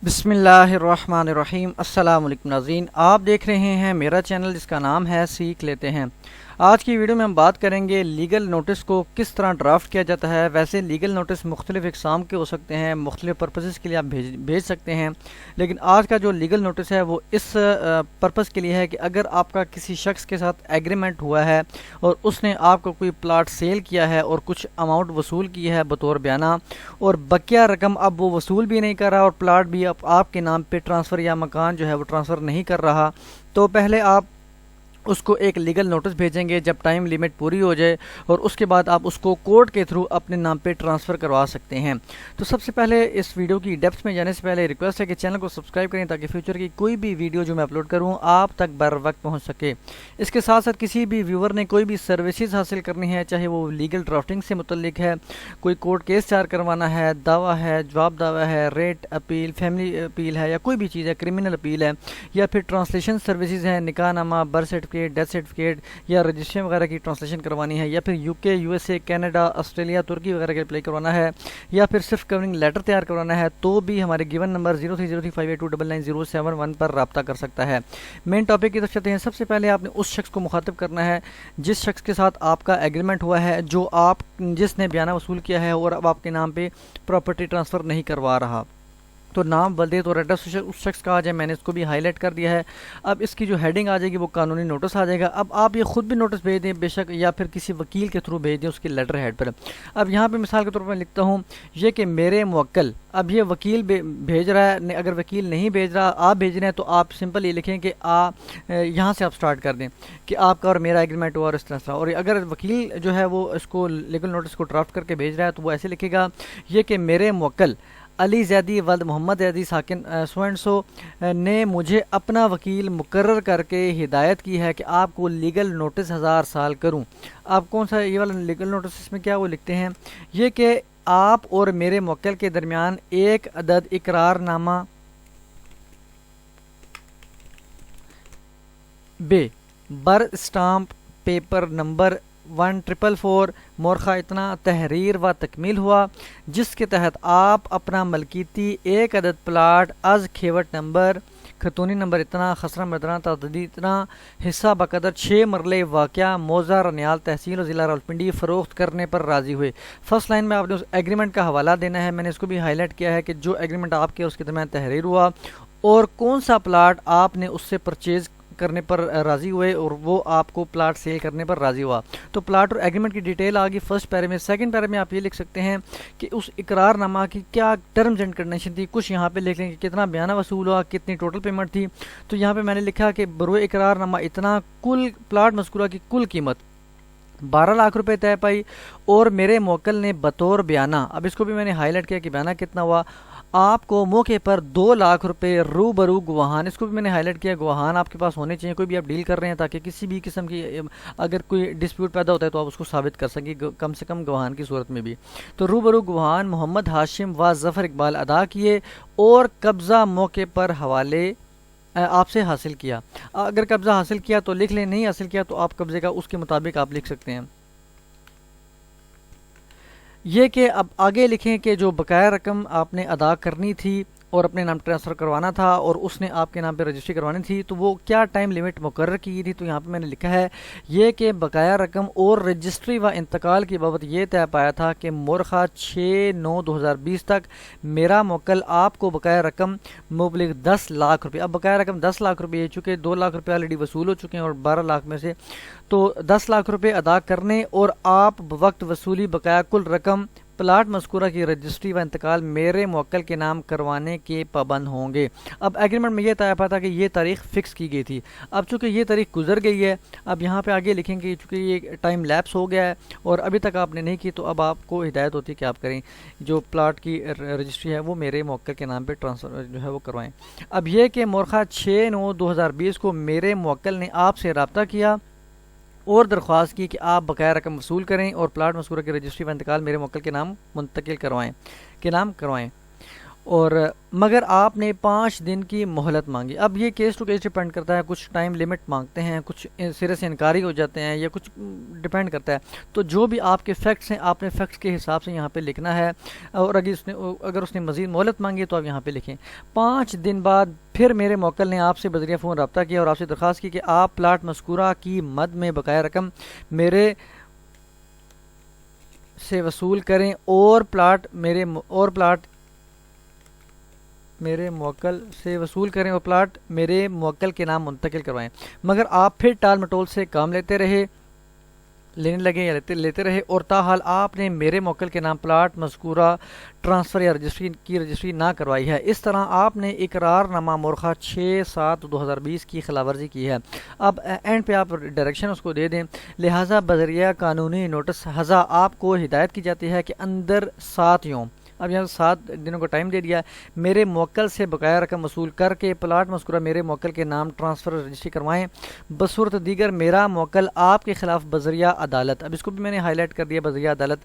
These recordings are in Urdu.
بسم اللہ الرحمن الرحیم۔ السلام علیکم ناظرین، آپ دیکھ رہے ہیں میرا چینل جس کا نام ہے سیکھ لیتے ہیں۔ آج کی ویڈیو میں ہم بات کریں گے لیگل نوٹس کو کس طرح ڈرافٹ کیا جاتا ہے۔ ویسے لیگل نوٹس مختلف اقسام کے ہو سکتے ہیں، مختلف پرپسز کے لیے آپ بھیج سکتے ہیں، لیکن آج کا جو لیگل نوٹس ہے وہ اس پرپس کے لیے ہے کہ اگر آپ کا کسی شخص کے ساتھ ایگریمنٹ ہوا ہے اور اس نے آپ کو کوئی پلاٹ سیل کیا ہے اور کچھ اماؤنٹ وصول کی ہے بطور بیانہ، اور بقیہ رقم اب وہ وصول بھی نہیں کر رہا اور پلاٹ بھی اب آپ کے نام پہ ٹرانسفر یا مکان جو ہے وہ ٹرانسفر نہیں کر رہا، تو پہلے آپ اس کو ایک لیگل نوٹس بھیجیں گے جب ٹائم لیمٹ پوری ہو جائے، اور اس کے بعد آپ اس کو کورٹ کے تھرو اپنے نام پہ ٹرانسفر کروا سکتے ہیں۔ تو سب سے پہلے اس ویڈیو کی ڈیپتھ میں جانے سے پہلے ریکویسٹ ہے کہ چینل کو سبسکرائب کریں تاکہ فیوچر کی کوئی بھی ویڈیو جو میں اپلوڈ کروں آپ تک بر وقت پہنچ سکے۔ اس کے ساتھ ساتھ کسی بھی ویور نے کوئی بھی سروسز حاصل کرنی ہے، چاہے وہ لیگل ڈرافٹنگ سے متعلق ہے، کوئی کورٹ کیس چار کروانا ہے، دعویٰ ہے، جواب دعویٰ ہے، ریٹ اپیل، فیملی اپیل ہے، یا کوئی بھی چیز ہے، کرمنل اپیل ہے، یا پھر ٹرانسلیشن سروسز ہیں، نکاح نامہ، برتھ سرٹیفکیٹ، ڈیتھ سرٹیفکیٹ یا رجسٹریشن وغیرہ کی ٹرانسلیشن کروانی ہے، یا پھر U K, U S A, Canada, Australia, ترکی وغیرہ کے اپلائی کروانا ہے، یا پھر صرف کورنگ لیٹر تیار کروانا ہے، تو بھی ہمارے گیون نمبر 030358299071 پر رابطہ کر سکتا ہے۔ مین ٹاپک کی طرف چلتے ہیں۔ سب سے پہلے آپ نے اس شخص کو مخاطب کرنا ہے جس شخص کے ساتھ آپ کا ایگریمنٹ ہوا ہے، جس نے بیانہ وصول کیا ہے اور اب آپ کے نام پہ پراپرٹی ٹرانسفر نہیں کروا رہا۔ تو نام، ولدیت اور ایڈریس اس شخص کا آ جائے، میں نے اس کو بھی ہائی لائٹ کر دیا ہے۔ اب اس کی جو ہیڈنگ آ جائے گی وہ قانونی نوٹس آ جائے گا۔ اب آپ یہ خود بھی نوٹس بھیج دیں بے شک، یا پھر کسی وکیل کے تھرو بھیج دیں اس کی لیٹر ہیڈ پر۔ اب یہاں پہ مثال کے طور پر میں لکھتا ہوں یہ کہ میرے موکل، اب یہ وکیل بھیج رہا ہے، اگر وکیل نہیں بھیج رہا آپ بھیج رہے ہیں تو آپ سمپل یہ لکھیں کہ یہاں سے آپ سٹارٹ کر دیں کہ آپ کا اور میرا ایگریمنٹ ہوا اور اس طرح۔ اور اگر وکیل جو ہے وہ اس کو لیگل نوٹس کو ڈرافٹ کر کے بھیج رہا ہے تو وہ ایسے لکھے گا یہ کہ میرے موکل علی زیدی ولد محمد زیدی ساکن سو اینڈ سو نے مجھے اپنا وکیل مقرر کر کے ہدایت کی ہے کہ آپ کو لیگل نوٹس 1000 سال کروں۔ آپ کون سا یہ والا لیگل نوٹس، اس میں کیا وہ لکھتے ہیں یہ کہ آپ اور میرے موکل کے درمیان ایک عدد اقرار نامہ بے بر اسٹامپ پیپر نمبر 1444 مورخہ اتنا تحریر و تکمیل ہوا، جس کے تحت آپ اپنا ملکیتی ایک عدد پلاٹ از کھیوٹ نمبر، خطونی نمبر اتنا، خسرہ مدرہ تعدادی اتنا، حصہ بقدر 6 مرلے واقعہ موضع رنیال تحصیل و ضلع راولپنڈی فروخت کرنے پر راضی ہوئے۔ فرسٹ لائن میں آپ نے اس ایگریمنٹ کا حوالہ دینا ہے، میں نے اس کو بھی ہائی لائٹ کیا ہے کہ جو ایگریمنٹ آپ کے اس کے درمیان تحریر ہوا اور کون سا پلاٹ آپ نے اس سے پرچیز کرنے پر راضی ہوئے اور وہ آپ کو پلاٹ سیل کرنے پر راضی ہوا۔ تو پلاٹ اور ایگریمنٹ کی ڈیٹیل آگی فرسٹ پیرے میں۔ سیکنڈ پیرے میں آپ یہ لکھ سکتے ہیں کہ اس اقرار نامہ کی کیا ٹرمز اینڈ کنڈیشن تھی، کچھ یہاں پہ لکھ لیں کہ کتنا بیانہ وصول ہوا، کتنی ٹوٹل پیمنٹ تھی۔ تو یہاں پہ میں نے لکھا کہ بروئے اقرار نامہ اتنا، کل پلاٹ مذکورہ کی کل قیمت 12 لاکھ روپے طے پائی، اور میرے موکل نے بطور بیانہ، اب اس کو بھی میں نے ہائی لائٹ کیا کہ بیانہ کتنا ہوا، آپ کو موقع پر 2 لاکھ روپے روبرو گواہان، اس کو بھی میں نے ہائی لائٹ کیا، گواہان آپ کے پاس ہونے چاہیے کوئی بھی آپ ڈیل کر رہے ہیں تاکہ کسی بھی قسم کی اگر کوئی ڈسپیوٹ پیدا ہوتا ہے تو آپ اس کو ثابت کر سکیں کم سے کم گواہان کی صورت میں بھی۔ تو روبرو گواہان محمد ہاشم و ظفر اقبال ادا کیے اور قبضہ موقع پر حوالے آپ سے حاصل کیا۔ اگر قبضہ حاصل کیا تو لکھ لیں، نہیں حاصل کیا تو آپ قبضے کا اس کے مطابق آپ لکھ سکتے ہیں۔ یہ کہ اب آگے لکھیں کہ جو بقایا رقم آپ نے ادا کرنی تھی اور اپنے نام ٹرانسفر کروانا تھا اور اس نے آپ کے نام پہ رجسٹری کروانی تھی تو وہ کیا ٹائم لیمٹ مقرر کی تھی، تو یہاں پہ میں نے لکھا ہے یہ کہ بقایا رقم اور رجسٹری و انتقال کی بابت یہ طے پایا تھا کہ مورخہ 6/9/2020 تک میرا موکل آپ کو بقایا رقم مبلغ 10 لاکھ روپے، اب بقایا رقم 10 لاکھ روپے چونکہ 2 لاکھ روپے آلریڈی وصول ہو چکے ہیں اور 12 لاکھ میں سے تو 10 لاکھ روپے ادا کرنے، اور آپ بوقت وصولی بقایا کل رقم پلاٹ مذکورہ کی رجسٹری و انتقال میرے موکل کے نام کروانے کے پابند ہوں گے۔ اب ایگریمنٹ میں یہ طے پایا تھا کہ یہ تاریخ فکس کی گئی تھی، اب چونکہ یہ تاریخ گزر گئی ہے، اب یہاں پہ آگے لکھیں گے چونکہ یہ ٹائم لیپس ہو گیا ہے اور ابھی تک آپ نے نہیں کی تو اب آپ کو ہدایت ہوتی ہے کہ آپ کریں جو پلاٹ کی رجسٹری ہے وہ میرے موکل کے نام پہ ٹرانسفر جو ہے وہ کروائیں۔ اب یہ کہ مورخہ 6/9/2020 کو میرے موکل نے آپ سے رابطہ کیا اور درخواست کی کہ آپ بقایا رقم وصول کریں اور پلاٹ مذکورہ کی رجسٹری و انتقال میرے موکل کے نام منتقل کروائیں، اور مگر آپ نے 5 دن کی مہلت مانگی۔ اب یہ کیس ٹو کیس ڈیپینڈ کرتا ہے، کچھ ٹائم لمٹ مانگتے ہیں، کچھ سرے سے انکاری ہو جاتے ہیں، یا کچھ ڈیپینڈ کرتا ہے۔ تو جو بھی آپ کے فیکٹس ہیں آپ نے فیکٹس کے حساب سے یہاں پہ لکھنا ہے، اور اگر اس نے مزید مہلت مانگی تو آپ یہاں پہ لکھیں۔ 5 دن بعد پھر میرے موکل نے آپ سے بذریعہ فون رابطہ کیا اور آپ سے درخواست کی کہ آپ پلاٹ مذکورہ کی مد میں بقایا رقم میرے سے وصول کریں اور پلاٹ میرے موکل سے وصول کریں اور پلاٹ میرے موکل کے نام منتقل کروائیں۔ مگر آپ پھر ٹال مٹول سے کام لینے لگے یا لیتے رہے، اور تاحال آپ نے میرے موکل کے نام پلاٹ مذکورہ ٹرانسفر یا رجسٹری نہ کروائی ہے۔ اس طرح آپ نے اقرار نامہ مورخہ 6/7/2020 کی خلاف ورزی کی ہے۔ اب اینڈ پہ آپ ڈائریکشن اس کو دے دیں، لہٰذا بذریعہ قانونی نوٹس ہزا آپ کو ہدایت کی جاتی ہے کہ اندر 7 یوم، اب یہاں 7 دنوں کا ٹائم دے دیا، میرے موکل سے بقایا رقم وصول کر کے پلاٹ مذکورہ میرے موکل کے نام ٹرانسفر رجسٹری کروائیں، بصورت دیگر میرا موکل آپ کے خلاف بذریعہ عدالت، اب اس کو بھی میں نے ہائی لائٹ کر دیا، بذریعہ عدالت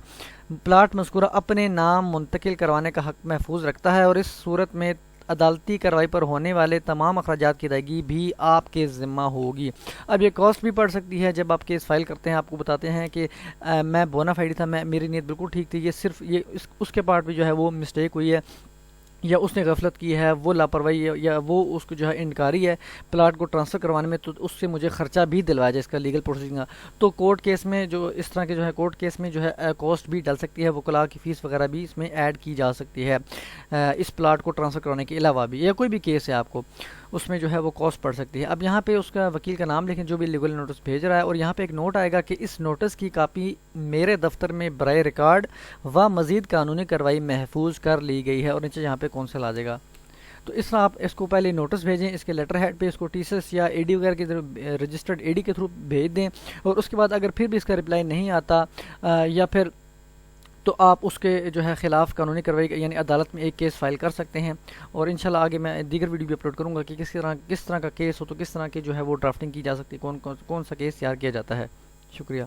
پلاٹ مذکورہ اپنے نام منتقل کروانے کا حق محفوظ رکھتا ہے، اور اس صورت میں عدالتی کارروائی پر ہونے والے تمام اخراجات کی ادائیگی بھی آپ کے ذمہ ہوگی۔ اب یہ کاسٹ بھی پڑ سکتی ہے، جب آپ کیس فائل کرتے ہیں آپ کو بتاتے ہیں کہ میں بونا فائڈ تھا، میری نیت بالکل ٹھیک تھی، یہ صرف اس کے پارٹ پہ جو ہے وہ مسٹیک ہوئی ہے، یا اس نے غفلت کی ہے، وہ لاپرواہی ہے، یا وہ اس کو جو ہے انکاری ہے پلاٹ کو ٹرانسفر کروانے میں، تو اس سے مجھے خرچہ بھی دلوایا جائے اس کا لیگل پروسیسنگ کا۔ تو کورٹ کیس میں جو اس طرح کے جو ہے کورٹ کیس میں جو ہے کاسٹ بھی ڈل سکتی ہے، وکلاء کی فیس وغیرہ بھی اس میں ایڈ کی جا سکتی ہے اس پلاٹ کو ٹرانسفر کروانے کے علاوہ بھی، یا کوئی بھی کیس ہے آپ کو اس میں جو ہے وہ کاسٹ پڑ سکتی ہے۔ اب یہاں پہ اس کا وکیل کا نام لکھیں جو بھی لیگل نوٹس بھیج رہا ہے، اور یہاں پہ ایک نوٹ آئے گا کہ اس نوٹس کی کاپی میرے دفتر میں برائے ریکارڈ و مزید قانونی کارروائی محفوظ کر لی گئی ہے، اور نیچے یہاں پہ کونسل آ جائے گا۔ تو اس طرح آپ اس کو پہلے نوٹس بھیجیں، اس کے لیٹر ہیڈ پہ اس کو ٹی سی ایس یا اے ڈی وغیرہ کے رجسٹرڈ اے ڈی کے تھرو بھیج دیں، اور اس کے بعد اگر پھر بھی اس کا رپلائی نہیں آتا یا پھر تو آپ اس کے جو ہے خلاف قانونی کارروائی یعنی عدالت میں ایک کیس فائل کر سکتے ہیں، اور انشاءاللہ آگے میں دیگر ویڈیو بھی اپلوڈ کروں گا کہ کس طرح کا کیس ہو تو کس طرح کی جو ہے وہ ڈرافٹنگ کی جا سکتی ہے، کون سا کیس تیار کیا جاتا ہے۔ شکریہ۔